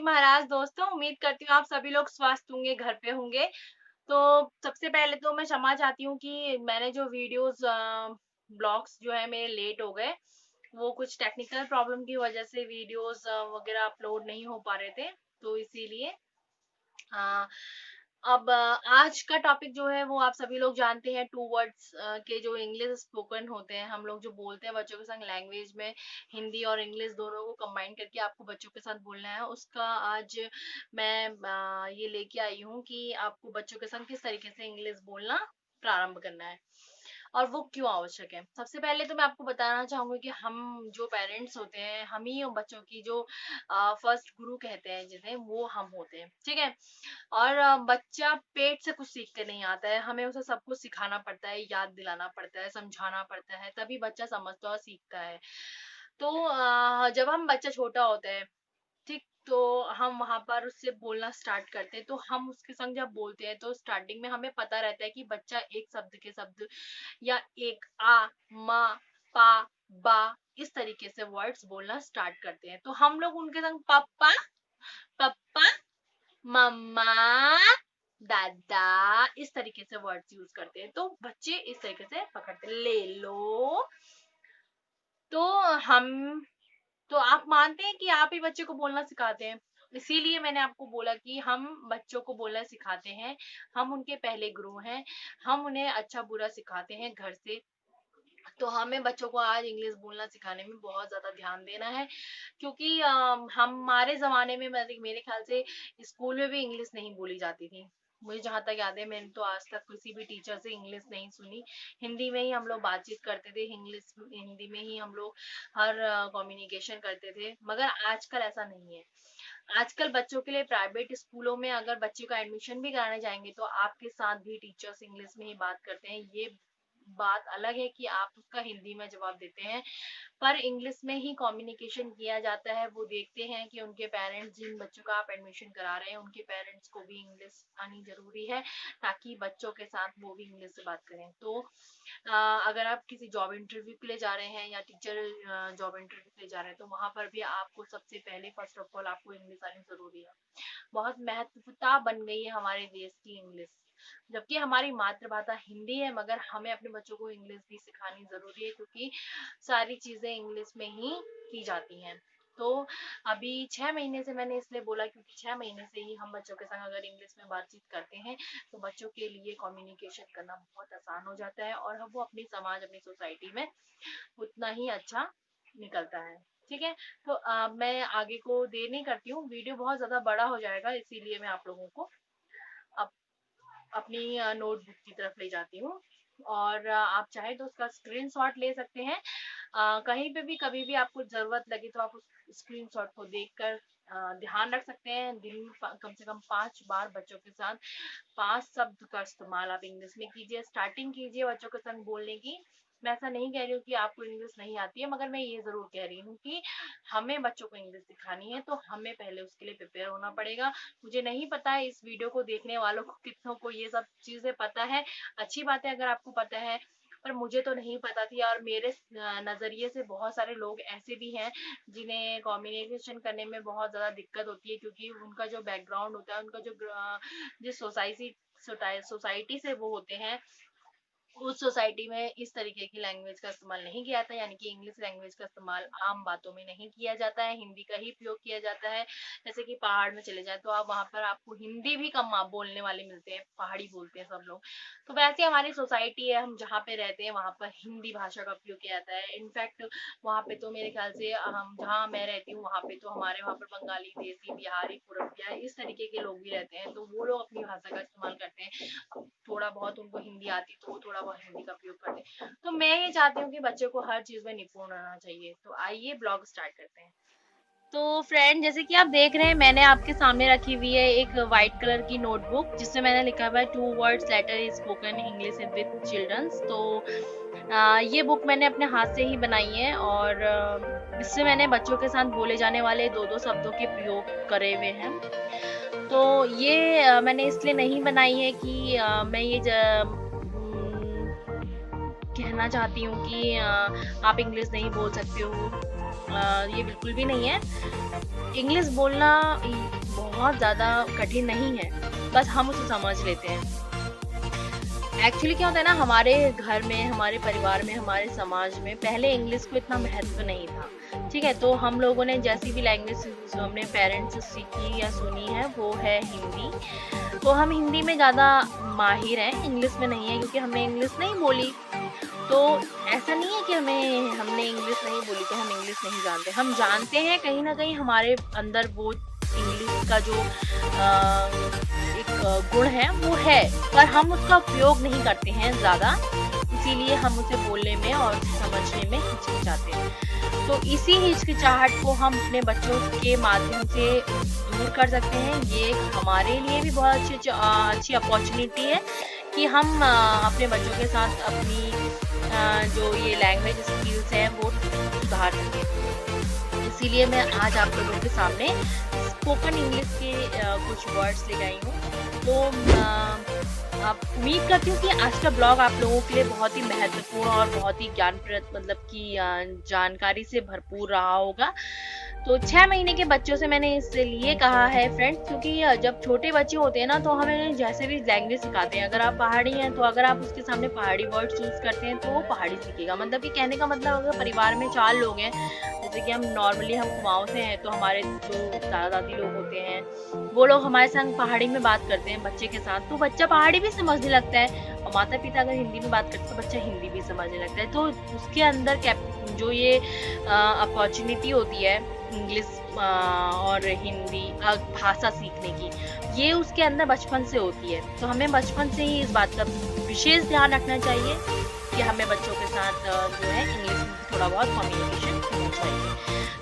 महाराज दोस्तों, उम्मीद करती हूँ आप सभी लोग स्वस्थ होंगे, घर पे होंगे। तो सबसे पहले तो मैं क्षमा चाहती हूँ कि मैंने जो वीडियोस ब्लॉग्स जो है मेरे लेट हो गए। वो कुछ टेक्निकल प्रॉब्लम की वजह से वीडियोस वगैरह अपलोड नहीं हो पा रहे थे, तो इसीलिए हाँ। अब आज का टॉपिक जो है वो आप सभी लोग जानते हैं, टू वर्ड्स के जो इंग्लिश स्पोकन होते हैं, हम लोग जो बोलते हैं बच्चों के संग लैंग्वेज में, हिंदी और इंग्लिश दोनों को कंबाइन करके आपको बच्चों के साथ बोलना है। उसका आज मैं ये लेके आई हूँ कि आपको बच्चों के संग किस तरीके से इंग्लिश बोलना प्रारंभ करना है और वो क्यों आवश्यक है। सबसे पहले तो मैं आपको बताना चाहूंगी कि हम जो पेरेंट्स होते हैं, हम ही बच्चों की जो फर्स्ट गुरु कहते हैं जिन्हें, वो हम होते हैं, ठीक है। और बच्चा पेट से कुछ सीख के नहीं आता है, हमें उसे सब कुछ सिखाना पड़ता है, याद दिलाना पड़ता है, समझाना पड़ता है, तभी बच्चा समझता और सीखता है। तो जब हम बच्चा छोटा होता है, ठीक, तो हम वहां पर उससे बोलना स्टार्ट करते हैं, तो हम उसके संग जब बोलते हैं तो स्टार्टिंग में हमें पता रहता है कि बच्चा एक शब्द के शब्द या एक आ, मा, पा, बा, इस तरीके से वर्ड्स बोलना स्टार्ट करते हैं। तो हम लोग उनके संग पप्पा, पप्पा, मम्मा, दादा, इस तरीके से वर्ड्स यूज करते हैं, तो बच्चे इस तरीके से पकड़ते हैं। ले लो। तो हम तो आप मानते हैं कि आप ही बच्चे को बोलना सिखाते हैं। इसीलिए मैंने आपको बोला कि हम बच्चों को बोलना सिखाते हैं, हम उनके पहले गुरु हैं, हम उन्हें अच्छा बुरा सिखाते हैं घर से। तो हमें बच्चों को आज इंग्लिश बोलना सिखाने में बहुत ज्यादा ध्यान देना है, क्योंकि हमारे जमाने में मेरे ख्याल से स्कूल में भी इंग्लिश नहीं बोली जाती थी। मुझे जहां तक याद है, मैंने तो आज तक किसी भी टीचर से इंग्लिश नहीं सुनी। हिंदी में ही हम लोग बातचीत करते थे, इंग्लिश हिंदी में ही हम लोग हर कम्युनिकेशन करते थे। मगर आजकल ऐसा नहीं है। आजकल बच्चों के लिए प्राइवेट स्कूलों में अगर बच्चे का एडमिशन भी कराने जाएंगे तो आपके साथ भी टीचर्स इंग्लिश में ही बात करते हैं। ये बात अलग है कि आप उसका हिंदी में जवाब देते हैं, पर इंग्लिश में ही कम्युनिकेशन किया जाता है। वो देखते हैं कि उनके पेरेंट्स, जिन बच्चों का आप एडमिशन करा रहे हैं, उनके पेरेंट्स को भी इंग्लिश आनी जरूरी है, ताकि बच्चों के साथ वो भी इंग्लिश से बात करें। तो अगर आप किसी जॉब इंटरव्यू के लिए जा रहे हैं या टीचर जॉब इंटरव्यू के लिए जा रहे हैं, तो वहां पर भी आपको सबसे पहले फर्स्ट ऑफ ऑल आपको इंग्लिश आनी जरूरी है। बहुत महत्वता बन गई है हमारे देश की इंग्लिश, जबकि हमारी मातृभाषा हिंदी है, मगर हमें अपने बच्चों को इंग्लिश भी सिखानी जरूरी है, क्योंकि सारी चीजें इंग्लिश में ही की जाती हैं। तो अभी 6 महीने से मैंने इसलिए बोला क्योंकि 6 महीने से ही हम बच्चों के संग अगर इंग्लिश में बातचीत करते हैं तो बच्चों के लिए कम्युनिकेशन करना बहुत आसान हो जाता है, और वो अपनी समाज, अपनी सोसाइटी में उतना ही अच्छा निकलता है। ठीक है। तो मैं आगे को देर नहीं करती हूँ, वीडियो बहुत ज्यादा बड़ा हो जाएगा, इसीलिए मैं आप लोगों को अप, अपनी नोटबुक की तरफ ले जाती हूँ। और आप चाहे तो उसका स्क्रीनशॉट ले सकते हैं। कहीं पे भी कभी भी आपको जरूरत लगे तो आप उस स्क्रीनशॉट को देखकर ध्यान रख सकते हैं। दिन में कम से कम 5 बार बच्चों के साथ 5 शब्द का इस्तेमाल आप इंग्लिश में कीजिए, स्टार्टिंग कीजिए बच्चों के संग बोलने की। मैं ऐसा नहीं कह रही हूँ कि आपको इंग्लिश नहीं आती है, मगर मैं ये जरूर कह रही हूँ कि हमें बच्चों को इंग्लिश सिखानी है, तो हमें पहले उसके लिए प्रिपेयर होना पड़ेगा। मुझे नहीं पता है इस वीडियो को देखने वालों को कितनों को ये सब चीजें पता है। अच्छी बात है अगर आपको पता है, पर मुझे तो नहीं पता थी। और मेरे नजरिए से बहुत सारे लोग ऐसे भी हैं जिन्हें कम्युनिकेशन करने में बहुत ज्यादा दिक्कत होती है, क्योंकि उनका जो बैकग्राउंड होता है, उनका जो जिस सोसाइटी से वो होते हैं, उस सोसाइटी में इस तरीके की लैंग्वेज का इस्तेमाल नहीं किया जाता, यानी कि इंग्लिश लैंग्वेज का इस्तेमाल आम बातों में नहीं किया जाता है, हिंदी का ही प्रयोग किया जाता है। जैसे कि पहाड़ में चले जाए तो आप वहां पर आपको हिंदी भी कम बोलने वाले मिलते हैं, पहाड़ी बोलते हैं सब लोग। तो वैसे हमारी सोसाइटी है, हम जहाँ पे रहते हैं वहां पर हिंदी भाषा का प्रयोग किया जाता है। इनफैक्ट वहां पे तो मेरे ख्याल से हम जहाँ मैं रहती हूँ वहां पे तो हमारे वहां पर बंगाली, देसी, बिहारी, पुरबिया, इस तरीके के लोग भी रहते हैं, तो वो लोग अपनी भाषा का इस्तेमाल करते हैं। थोड़ा बहुत उनको हिंदी आती तो वो थोड़ा बहुत हिंदी का प्रयोग करते हैं। तो मैं ये चाहती हूँ कि बच्चे को हर चीज में निपुण रहना चाहिए। तो आइए ब्लॉग स्टार्ट करते हैं। तो फ्रेंड, जैसे कि आप देख रहे हैं, मैंने आपके सामने रखी हुई है एक व्हाइट कलर की नोटबुक, जिसमें मैंने लिखा हुआ है towards letter is spoken English with childrens. तो ये बुक मैंने अपने हाथ से ही बनाई है, और इससे मैंने बच्चों के साथ बोले जाने वाले दो दो शब्दों के प्रयोग करे हुए हैं। तो ये मैंने इसलिए नहीं बनाई है कि मैं ये कहना चाहती हूँ कि आप इंग्लिश नहीं बोल सकते हो। ये बिल्कुल भी नहीं है। इंग्लिश बोलना बहुत ज़्यादा कठिन नहीं है, बस हम उसे समझ लेते हैं। एक्चुअली क्या होता है ना, हमारे घर में, हमारे परिवार में, हमारे समाज में पहले इंग्लिश को इतना महत्व नहीं था। ठीक है, तो हम लोगों ने जैसी भी लैंग्वेज जो हमने पेरेंट्स से सीखी या सुनी है वो है हिंदी। तो हम हिंदी में ज़्यादा माहिर हैं, इंग्लिश में नहीं है, क्योंकि हमने इंग्लिश नहीं बोली। तो ऐसा नहीं है कि हमने इंग्लिश नहीं बोली तो हम इंग्लिश नहीं जानते, हम जानते हैं। कहीं ना कहीं हमारे अंदर वो इंग्लिश का जो एक गुण है वो है, पर हम उसका उपयोग नहीं करते हैं ज़्यादा, इसीलिए हम उसे बोलने में और समझने में हिचकिचाते हैं। तो इसी हिचकिचाहट को हम अपने बच्चों के माध्यम से दूर कर सकते हैं। ये हमारे लिए भी बहुत अच्छी अपॉर्चुनिटी है कि हम अपने बच्चों के साथ अपनी जो ये लैंग्वेज स्किल्स हैं वो सुधार सकें। इसीलिए मैं आज आप लोगों के सामने स्पोकन इंग्लिश के कुछ वर्ड्स लेके आई हूँ। तो आप उम्मीद करती हूँ कि आज का ब्लॉग आप लोगों के लिए बहुत ही महत्वपूर्ण और बहुत ही ज्ञानप्रद, मतलब कि जानकारी से भरपूर रहा होगा। तो 6 महीने के बच्चों से मैंने इसलिए कहा है फ्रेंड्स, क्योंकि जब छोटे बच्चे होते हैं ना तो हमें जैसे भी लैंग्वेज सिखाते हैं, अगर आप पहाड़ी हैं तो अगर आप उसके सामने पहाड़ी वर्ड चूज करते हैं तो वो पहाड़ी सीखेगा। मतलब कि कहने का मतलब, अगर परिवार में 4 लोग हैं, जैसे कि हम नॉर्मली हम कुमाऊं से हैं, तो हमारे जो दादा दादी लोग होते हैं वो लोग हमारे संग पहाड़ी में बात करते हैं बच्चे के साथ, तो बच्चा पहाड़ी भी समझने लगता है। और माता पिता अगर हिंदी में बात करते हैं तो बच्चा हिंदी भी समझने लगता है। तो उसके अंदर जो ये अपॉर्चुनिटी होती है इंग्लिश और हिंदी भाषा सीखने की, ये उसके अंदर बचपन से होती है। तो हमें बचपन से ही इस बात का विशेष ध्यान रखना चाहिए कि हमें बच्चों के साथ जो है इंग्लिश में थोड़ा बहुत कम्युनिकेशन होना चाहिए।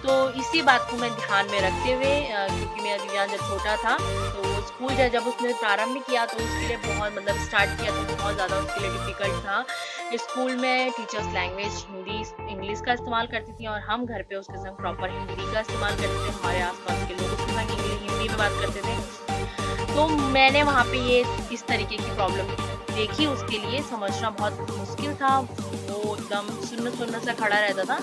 तो इसी बात को मैं ध्यान में रखते हुए, क्योंकि मेरा दिव्यांग जब छोटा था तो वो स्कूल जब उसने प्रारंभ किया तो उसके लिए बहुत, मतलब स्टार्ट किया तो बहुत ज़्यादा उसके लिए डिफिकल्ट था। स्कूल में टीचर्स लैंग्वेज हिंदी इंग्लिश का इस्तेमाल करती थी और हम घर पे उसके संग प्रॉपर हिंदी का इस्तेमाल करते थे। हमारे आसपास के लोग उसके संग हिंदी में बात करते थे। तो मैंने वहाँ पे ये इस तरीके की प्रॉब्लम देखी, उसके लिए समझना बहुत मुश्किल था। वो एकदम सुन्न सुन्न सा खड़ा रहता था।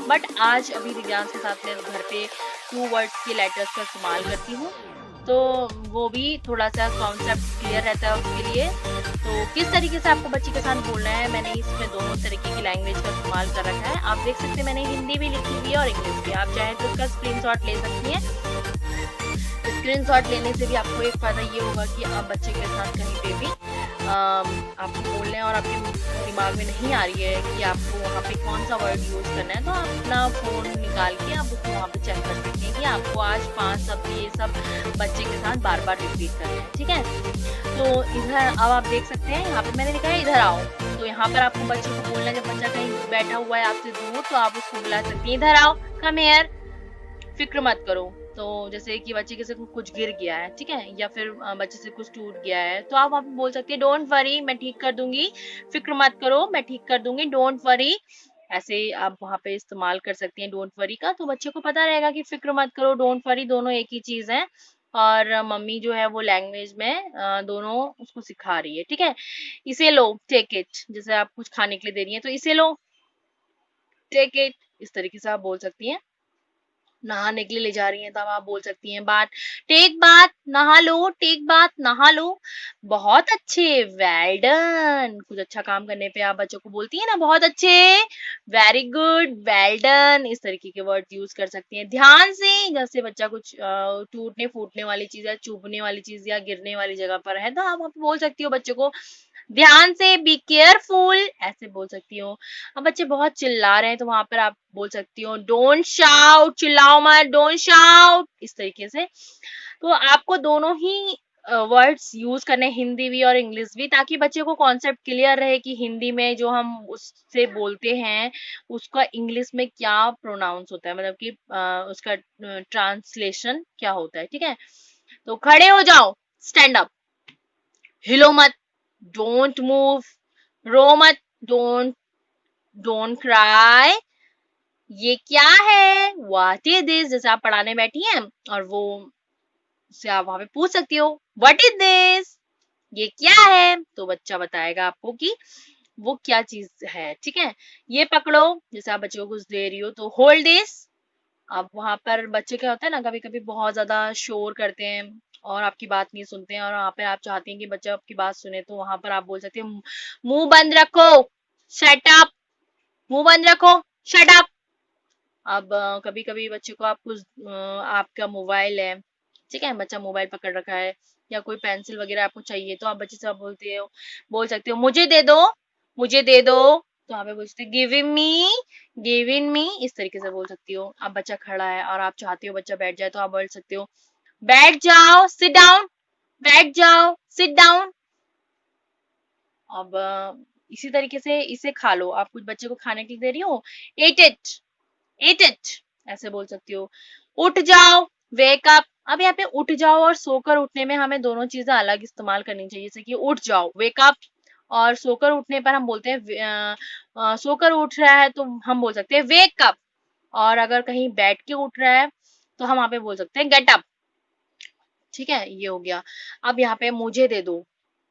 बट आज अभी दिव्यांश के साथ मैं घर पे 2 वर्ड्स के लेटर्स का इस्तेमाल करती हूँ, तो वो भी थोड़ा सा कॉन्सेप्ट क्लियर रहता है उसके लिए। तो किस तरीके से आपको बच्चे के साथ बोलना है, मैंने इसमें दोनों तरीके की लैंग्वेज का इस्तेमाल कर रखा है। आप देख सकते हैं मैंने हिंदी भी लिखी हुई है और इंग्लिश भी। आप चाहें तो इसका स्क्रीनशॉट ले सकती हैं। स्क्रीनशॉट लेने से भी आपको एक फायदा ये होगा कि आप बच्चे के साथ कहीं पे भी आपको बोलने और आपके दिमाग में नहीं आ रही है कि आपको वहाँ पे कौन सा वर्ड यूज करना है, तो आप अपना फोन निकाल के आप उसको वहाँ पे चेक कर सकते हैं कि आपको आज 5 शब्द ये सब बच्चे के साथ बार बार रिपीट करना है। ठीक है, तो इधर अब आप देख सकते हैं यहाँ पे मैंने लिखा है इधर आओ। तो यहाँ पर आपको बच्चे को बोलना है, जब बच्चा कहीं बैठा हुआ है आपसे दूर तो आप उसको बुला सकती हैं, इधर आओ, कम हियर, फिक्र मत करो। तो जैसे कि बच्चे के से कुछ गिर गया है, ठीक है, या फिर बच्चे से कुछ टूट गया है, तो आप वहाँ पे बोल सकते हैं डोंट वरी, मैं ठीक कर दूंगी, फिक्र मत करो, मैं ठीक कर दूंगी, डोंट वरी। ऐसे आप वहाँ पे इस्तेमाल कर सकती हैं डोंट वरी का। तो बच्चे को पता रहेगा कि फिक्र मत करो, डोंट वरी दोनों एक ही चीज है। और मम्मी जो है वो लैंग्वेज में दोनों उसको सिखा रही है। ठीक है, इसे लो, टेक इट, जैसे आप कुछ खाने के लिए दे रही हैं तो इसे लो, टेक इट, इस तरीके से आप बोल सकती हैं। नहाने के लिए ले जा रही हैं तब आप बोल सकती हैं बात, टेक बात, नहा लो, टेक बात, नहा लो। बहुत अच्छे, वेल डन। कुछ अच्छा काम करने पे आप बच्चों को बोलती हैं ना बहुत अच्छे, वेरी गुड, वेल डन, इस तरीके के वर्ड यूज कर सकती हैं। ध्यान से, जैसे बच्चा कुछ टूटने फूटने वाली चीज या चुभने वाली चीज या गिरने वाली जगह पर है तो आप बोल सकती हो बच्चों को ध्यान से, बी केयरफुल, ऐसे बोल सकती हो। अब बच्चे बहुत चिल्ला रहे हैं तो वहां पर आप बोल सकती हो डोंट शाउट, चिल्लाओ मत, डोंट शाउट, इस तरीके से। तो आपको दोनों ही वर्ड्स यूज करने, हिंदी भी और इंग्लिश भी, ताकि बच्चे को कॉन्सेप्ट क्लियर रहे कि हिंदी में जो हम उससे बोलते हैं उसका इंग्लिश में क्या प्रोनाउंस होता है, मतलब कि उसका ट्रांसलेशन क्या होता है। ठीक है, तो खड़े हो जाओ, स्टैंड अप, हिलो मत, डोंट मूव, रो मत, डोंट डोंट क्राई, ये क्या है, व्हाट इज दिस, जैसे आप पढ़ाने बैठी हैं और वो से आप वहां पे पूछ सकती हो व्हाट इज दिस, ये क्या है, तो बच्चा बताएगा आपको कि वो क्या चीज है। ठीक है, ये पकड़ो, जैसे आप बच्चे को कुछ दे रही हो तो होल्ड दिस, अब वहां पर बच्चे क्या होता है ना, कभी कभी बहुत ज्यादा शोर करते हैं और आपकी बात नहीं सुनते हैं, और वहां पे आप चाहती हैं कि बच्चा आपकी बात सुने, तो वहां पर आप बोल सकते हैं मुंह बंद रखो, शट अप, मुंह बंद रखो, शट अप। अब कभी कभी बच्चे को आप कुछ आपका मोबाइल है, ठीक है, बच्चा मोबाइल पकड़ रखा है, या कोई पेंसिल वगैरह आपको चाहिए, तो आप बच्चे से आप बोल सकते हो मुझे दे दो, मुझे दे दो। तो आप बोल सकते हो गिव इन मी, इस तरीके से बोल सकती हो। अब बच्चा खड़ा है और आप चाहती हो बच्चा बैठ जाए, तो आप बोल सकते हो बैठ जाओ, सिट डाउन, बैठ जाओ, सिट डाउन। अब इसी तरीके से इसे खा लो, आप कुछ बच्चे को खाने के लिए दे रही हो, eat it, eat it, ऐसे बोल सकती हो। उठ जाओ, वेक अप। अब यहाँ पे उठ जाओ और सोकर उठने में हमें दोनों चीजें अलग इस्तेमाल करनी चाहिए, जैसे कि उठ जाओ, वेक अप, और सोकर उठने पर हम बोलते हैं सोकर उठ रहा है तो हम बोल सकते हैं वेक अप, और अगर कहीं बैठ के उठ रहा है तो हम वहां पे बोल सकते हैं गेट अप। ठीक है, ये हो गया। अब यहाँ पे मुझे दे दो,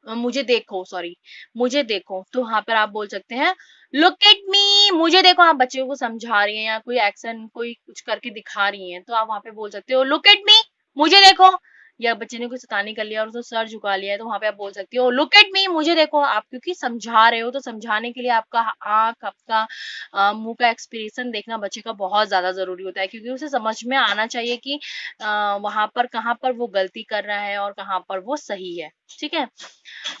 मुझे देखो, सॉरी, मुझे देखो, तो वहां पर आप बोल सकते हैं लुक एट मी, मुझे देखो। आप बच्चे को समझा रही हैं या कोई एक्शन कोई कुछ करके दिखा रही हैं, तो आप वहां पे बोल सकते हो लुक एट मी, मुझे देखो। या बच्चे ने कुछ शैतानी कर लिया और उसने सर झुका लिया है, तो वहां पे आप बोल सकते हो लुक एट मी, मुझे देखो। आप क्योंकि समझा रहे हो, तो समझाने के लिए आपका आंख, आपका मुंह का एक्सप्रेशन देखना बच्चे का बहुत ज्यादा जरूरी होता है, क्योंकि उसे समझ में आना चाहिए कि वहां पर कहाँ पर वो गलती कर रहा है और कहाँ पर वो सही है। ठीक है,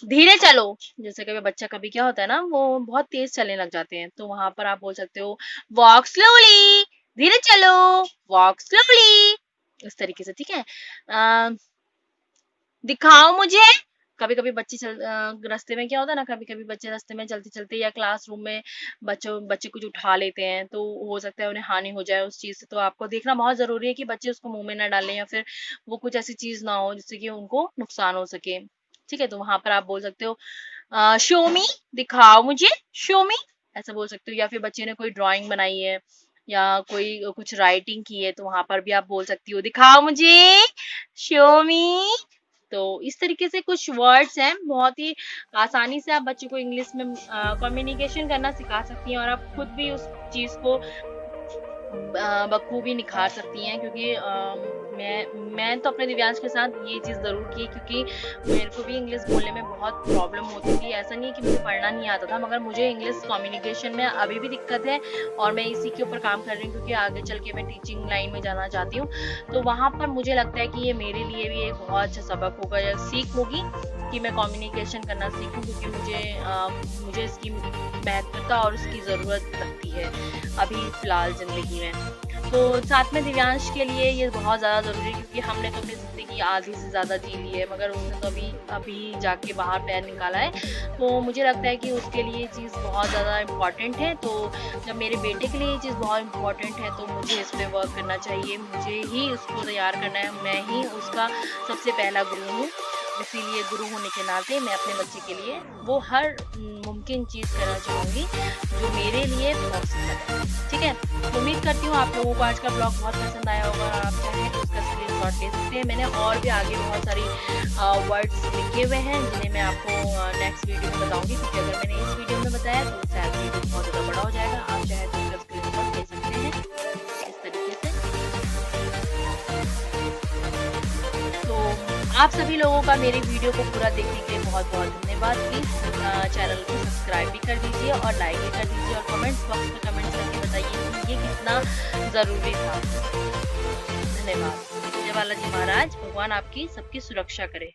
धीरे चलो, जैसे कभी बच्चा कभी क्या होता है ना, वो बहुत तेज चलने लग जाते हैं, तो वहां पर आप बोल सकते हो वॉक स्लोली, धीरे चलो, वॉक स्लोली, इस तरीके से। ठीक है, दिखाओ मुझे। कभी कभी बच्चे रास्ते में क्या होता है ना, कभी कभी बच्चे रास्ते में चलते चलते या क्लासरूम में बच्चे कुछ उठा लेते हैं, तो हो सकता है उन्हें हानि हो जाए उस चीज से, तो आपको देखना बहुत जरूरी है कि बच्चे उसको मुंह में ना डालें, या फिर वो कुछ ऐसी चीज ना हो जिससे कि उनको नुकसान हो सके। ठीक है, तो वहां पर आप बोल सकते हो शो मी, दिखाओ मुझे, शो मी, ऐसा बोल सकते हो। या फिर बच्चे ने कोई ड्राइंग बनाई है या कोई कुछ राइटिंग की है, तो वहां पर भी आप बोल सकती हो दिखाओ मुझे, शो मी। तो इस तरीके से कुछ वर्ड्स हैं, बहुत ही आसानी से आप बच्चे को इंग्लिश में कम्युनिकेशन करना सिखा सकती हैं, और आप खुद भी उस चीज को बखूबी निखार सकती हैं, क्योंकि मैं तो अपने दिव्यांश के साथ ये चीज़ ज़रूर की, क्योंकि मेरे को भी इंग्लिश बोलने में बहुत प्रॉब्लम होती थी। ऐसा नहीं है कि मुझे पढ़ना नहीं आता था, मगर मुझे इंग्लिश कम्युनिकेशन में अभी भी दिक्कत है, और मैं इसी के ऊपर काम कर रही हूँ, क्योंकि आगे चल के मैं टीचिंग लाइन में जाना चाहती हूँ। तो वहाँ पर मुझे लगता है कि ये मेरे लिए भी एक बहुत अच्छा सबक होगा या सीख होगी कि मैं कम्युनिकेशन करना सीखूं, क्योंकि मुझे इसकी महत्वता और उसकी ज़रूरत लगती है अभी फिलहाल ज़िंदगी में। तो साथ में दिव्यांश के लिए ये बहुत ज़्यादा ज़रूरी है, क्योंकि हमने तो अपनी ज़िंदगी आधी से ज़्यादा जी ली है, मगर उसने तो अभी जाके बाहर पैर निकाला है। तो मुझे लगता है कि उसके लिए ये चीज़ बहुत ज़्यादा इम्पॉर्टेंट है। तो जब मेरे बेटे के लिए ये चीज़ बहुत इम्पॉर्टेंट है, तो मुझे इस पर वर्क करना चाहिए, मुझे ही उसको तैयार करना है, मैं ही उसका सबसे पहला गुरु हूँ। इसीलिए गुरु होने के नाते मैं अपने बच्चे के लिए वो हर मुमकिन चीज़ करना चाहूँगी जो मेरे लिए पॉसिबल है। ठीक है, तो उम्मीद करती हूँ आप लोगों को आज का ब्लॉग बहुत पसंद आया होगा, और आप चाहें तो उसका स्क्रीनशॉट ले सकते हैं। मैंने और भी आगे बहुत सारी वर्ड्स लिखे हुए हैं, जिन्हें मैं आपको नेक्स्ट वीडियो में बताऊंगी, क्योंकि अगर मैंने इस वीडियो में बताया तो शायद वीडियो बहुत ज़्यादा बड़ा हो जाएगा। आप चाहे तो उसका स्क्रीनशॉट ले सकते हैं इस तरीके से। तो आप सभी लोगों का मेरे वीडियो को पूरा देखने के लिए बहुत बहुत धन्यवाद। प्लीज़ चैनल को सब्सक्राइब भी कर दीजिए और लाइक भी कर दीजिए, और कमेंट्स बॉक्स में कमेंट्स करके बताइए कि ये कितना ज़रूरी था। धन्यवाद। जय बालाजी महाराज, भगवान आपकी सबकी सुरक्षा करे।